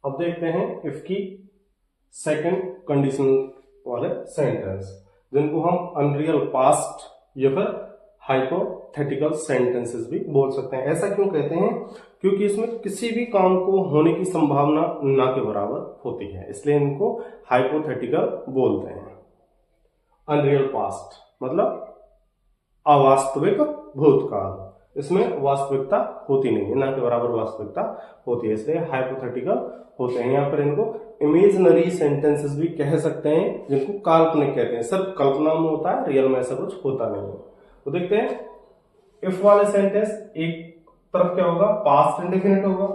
अब देखते हैं इफ की सेकंड कंडीशन वाले सेंटेंस, जिनको हम अनरियल पास्ट या फिर हाइपोथेटिकल सेंटेंसेस भी बोल सकते हैं। ऐसा क्यों कहते हैं? क्योंकि इसमें किसी भी काम को होने की संभावना ना के बराबर होती है, इसलिए इनको हाइपोथेटिकल बोलते हैं। अनरियल पास्ट मतलब अवास्तविक भूतकाल, इसमें वास्तविकता होती नहीं है, ना के बराबर वास्तविकता होती है, इसलिए हाइपोथेटिकल होते हैं। यहाँ पर इनको इमेजिनरी सेंटेंसेस भी कह सकते हैं, जिनको काल्पनिक कहते हैं। सिर्फ कल्पना में होता है, रियल में ऐसा कुछ होता नहीं है। तो देखते हैं इफ वाले सेंटेंस, एक तरफ क्या होगा, पास्ट इंडेफिनिट होगा,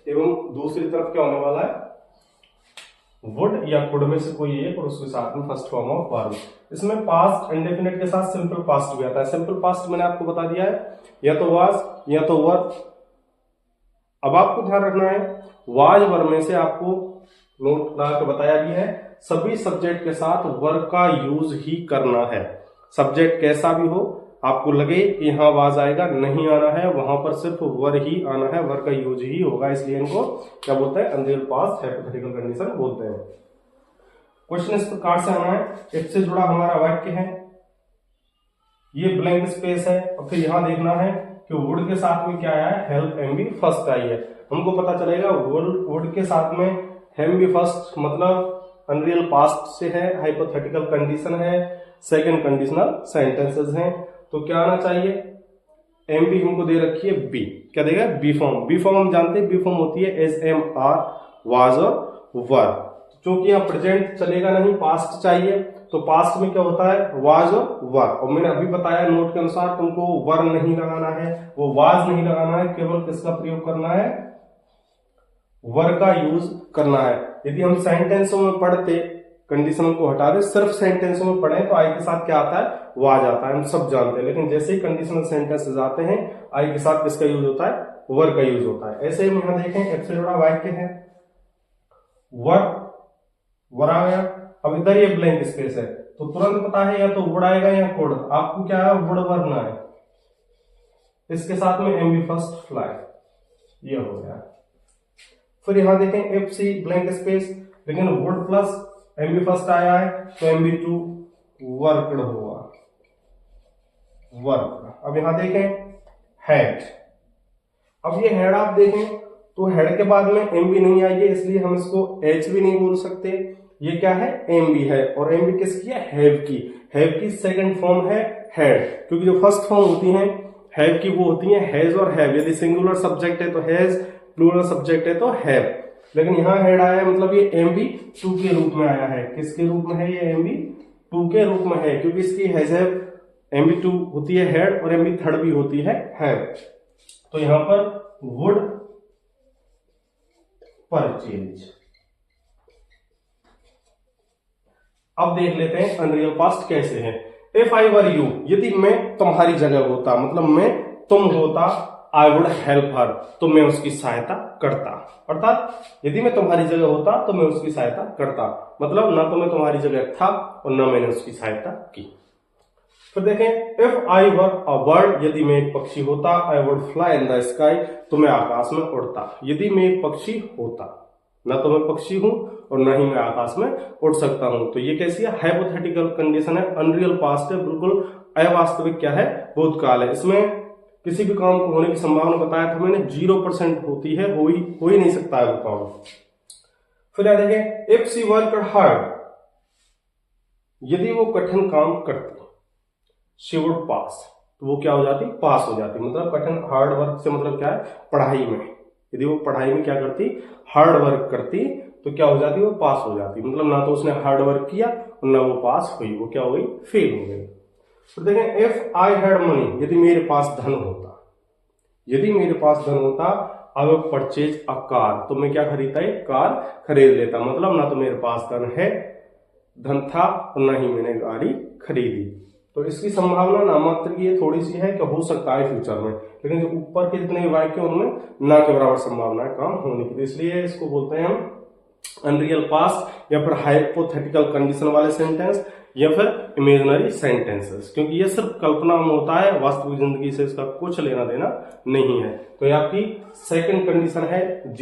एवं दूसरी तरफ क्या होने वाला है, वुड या कुड में से कोई एक और उसके साथ में फर्स्ट फॉर्म ऑफ वर्ब। इसमें पास्ट इंडेफिनिट के साथ सिंपल पास्ट भी आता है। सिंपल पास्ट मैंने आपको बता दिया है, या तो वाज या तो वर। अब आपको ध्यान रखना है, वाज वर में से आपको नोट लगा के बताया भी है, सभी सब्जेक्ट के साथ वर का यूज ही करना है। सब्जेक्ट कैसा भी हो, आपको लगे कि यहां वाज आएगा, नहीं आना है, वहां पर सिर्फ वर ही आना है, वर का यूज ही होगा, इसलिए इनको क्या बोलते हैं, अनरियल पास्ट हाइपोथेटिकल कंडीशन बोलते हैं। क्वेश्चन इस प्रकार से आना है, इससे जुड़ा हमारा वाक्य है, ये ब्लैंक स्पेस है, और फिर यहां देखना है कि वुड के साथ में क्या आया है, हेल्प एम बी फर्स्ट आई है। हमको पता चलेगा वुड के साथ में हेम बी फर्स्ट मतलब अनरियल पास्ट से है, हाइपोथेटिकल कंडीशन है, सेकंड कंडीशनल सेंटेंसेस हैं, तो क्या आना चाहिए, एम बी हमको दे रखी है बी, क्या देगा, बी फॉर्म। बी फॉर्म हम जानते हैं, बी फॉर्म होती है एज एम आर, वाज और वर। क्योंकि यहाँ प्रेजेंट चलेगा नहीं, पास्ट चाहिए, तो पास्ट में क्या होता है, वाज और वर। और मैंने अभी बताया नोट के अनुसार, तुमको वर नहीं लगाना है, वो वाज नहीं लगाना है, केवल किसका प्रयोग करना है, वर का यूज करना है। यदि हम सेंटेंसों में पढ़ते, कंडीशनल को हटा दे, सिर्फ सेंटेंसों में पढ़े तो आई के साथ क्या आता है, वाज आता है, हम सब जानते हैं। लेकिन जैसे ही कंडीशनल सेंटेंसेस आते हैं, आई के साथ किसका यूज होता है, वर का यूज होता है। ऐसे ही यहां देखें, एफ से जुड़ा वाक्य है, वर आ गया। अब इधर ये ब्लैंक स्पेस है, तो तुरंत पता है या तो वुड आएगा या कुड। आपको क्या है, वुड वरना है, इसके साथ में एम बी फर्स्ट फ्लाई, ये हो गया। फिर यहां देखें एफ सी ब्लैंक स्पेस, लेकिन would plus M B first आया है, तो एम बी टू वर्कड हुआ, वर्क। अब यहां देखें हेड, अब ये हेड आप देखें तो हेड के बाद में एम बी नहीं आई है, इसलिए हम इसको एच भी नहीं बोल सकते, ये क्या है, एम बी है। और एम बी किसकी है, हैव की। हैव की सेकंड फॉर्म है हैड, क्योंकि जो फर्स्ट फॉर्म होती है हैव की वो होती है हैज और हैव। यदि सिंगुलर सब्जेक्ट है तो हैज, प्लूरल सब्जेक्ट है तो हैव। लेकिन यहां हेड आया है, मतलब ये एम बी टू के रूप में आया है। किसके रूप में है, ये एम बी टू के रूप में है, क्योंकि इसकी has have M B two होती है हेड, और एम बी थर्ड भी होती है हैव। तो यहां पर वुड परचेज। अब देख लेते हैं अनरियल पास्ट कैसे है। इफ आई वर यू, यदि मैं तुम्हारी जगह होता, मतलब मैं तुम होता, आई वुड हेल्प हर, तो मैं उसकी सहायता करता। अर्थात यदि मैं तुम्हारी जगह होता तो मैं उसकी सहायता करता, मतलब ना तो मैं तुम्हारी जगह था और ना मैंने उसकी सहायता की। फिर देखें if I were a bird, यदि मैं एक पक्षी होता, I would fly in the sky, तो मैं आकाश में उड़ता। यदि मैं एक पक्षी होता, ना तो मैं पक्षी हूं और ना ही मैं आकाश में उड़ सकता हूं, तो ये कैसी है, हाइपोथेटिकल कंडीशन है, अनरियल पास्ट है, बिल्कुल अवास्तविक क्या है, भूतकाल है। इसमें किसी भी काम को होने की संभावना बताया था मैंने 0% होती है, हो ही नहीं सकता है वो काम। फिर यहां देखें इफ शी वर्कड हार्ड, यदि वो कठिन काम करती, शी वुड पास, तो वो क्या हो जाती, पास हो जाती। मतलब कठिन, हार्ड वर्क से मतलब क्या है, पढ़ाई में। यदि वो पढ़ाई में क्या करती, हार्ड वर्क करती, तो क्या हो जाती, वो पास हो जाती। मतलब ना तो उसने हार्ड वर्क किया और ना वो पास हुई, वो क्या हो गई, फेल हो गई। तो देखें इफ आई हैड मनी, यदि मेरे पास धन होता, यदि मेरे पास धन होता, I would purchase a car, तो मैं क्या खरीदता, एक कार खरीद लेता। मतलब ना तो मेरे पास धन था और ना ही मैंने गाड़ी खरीदी। तो इसकी संभावना नामात्र की है, थोड़ी सी है कि हो सकता है फ्यूचर में, लेकिन जो ऊपर के जितने वाक्य उनमें ना के बराबर संभावना है काम होने की। इसलिए इसको बोलते हैं हम अनरियल पास्ट, या फिर हाइपोथेटिकल कंडीशन वाले सेंटेंस, या फिर इमेजिनरी सेंटेंसेस, क्योंकि ये सिर्फ कल्पना में होता है, वास्तविक जिंदगी से इसका कुछ लेना देना नहीं है। तो ये आपकी सेकंड कंडीशन है,